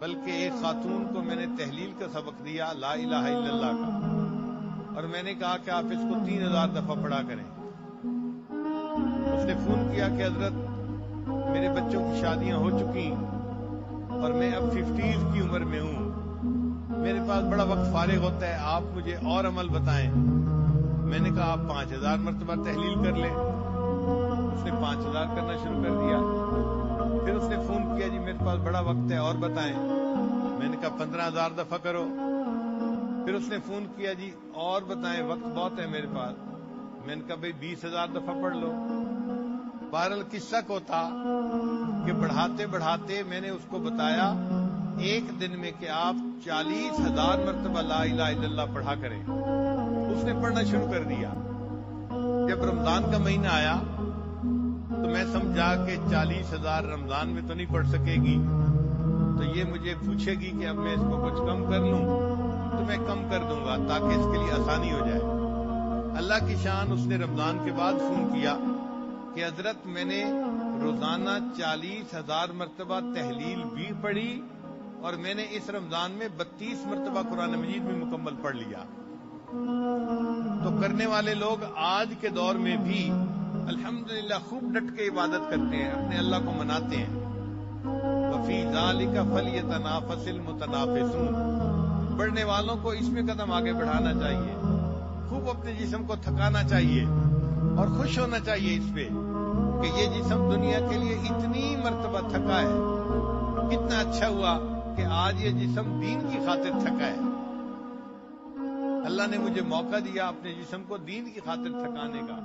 بلکہ ایک خاتون کو میں نے تحلیل کا سبق دیا، لا الہ الا اللہ کا، اور میں نے کہا کہ آپ اس کو 3000 دفعہ پڑھا کریں۔ اس نے فون کیا کہ حضرت میرے بچوں کی شادیاں ہو چکی اور میں اب 50s کی عمر میں ہوں، میرے پاس بڑا وقت فارغ ہوتا ہے، آپ مجھے اور عمل بتائیں۔ میں نے کہا آپ 5000 مرتبہ تحلیل کر لیں۔ اس نے 5000 کرنا شروع کر دیا۔ پھر اس نے فون کیا، جی میرے پاس بڑا وقت ہے اور بتائیں۔ میں نے کہا 15000 دفعہ کرو۔ پھر اس نے فون کیا، جی اور بتائیں، وقت بہت ہے میرے پاس۔ میں نے کہا بھئی 20000 دفعہ پڑھ لو۔ بہرحال قصہ کو تھا کہ بڑھاتے بڑھاتے میں نے اس کو بتایا ایک دن میں کہ آپ 40000 مرتبہ لا الہ الا اللہ پڑھا کریں۔ اس نے پڑھنا شروع کر دیا۔ جب رمضان کا مہینہ آیا تو میں سمجھا کہ 40000 رمضان میں تو نہیں پڑھ سکے گی، تو یہ مجھے پوچھے گی کہ اب میں اس کو کچھ کم کر لوں، تو میں کم کر دوں گا تاکہ اس کے لیے آسانی ہو جائے۔ اللہ کی شان، اس نے رمضان کے بعد فون کیا کہ حضرت میں نے روزانہ 40000 مرتبہ تحلیل بھی پڑھی اور میں نے اس رمضان میں 32 مرتبہ قرآن مجید بھی مکمل پڑھ لیا۔ تو کرنے والے لوگ آج کے دور میں بھی الحمدللہ خوب ڈٹ کے عبادت کرتے ہیں، اپنے اللہ کو مناتے ہیں۔ وفی ذالک فلیتنافس المتنافسون، بڑھنے والوں کو اس میں قدم آگے بڑھانا چاہیے، خوب اپنے جسم کو تھکانا چاہیے اور خوش ہونا چاہیے اس پہ کہ یہ جسم دنیا کے لیے اتنی مرتبہ تھکا ہے۔ کتنا اچھا ہوا کہ آج یہ جسم دین کی خاطر تھکا ہے۔ اللہ نے مجھے موقع دیا اپنے جسم کو دین کی خاطر تھکانے کا۔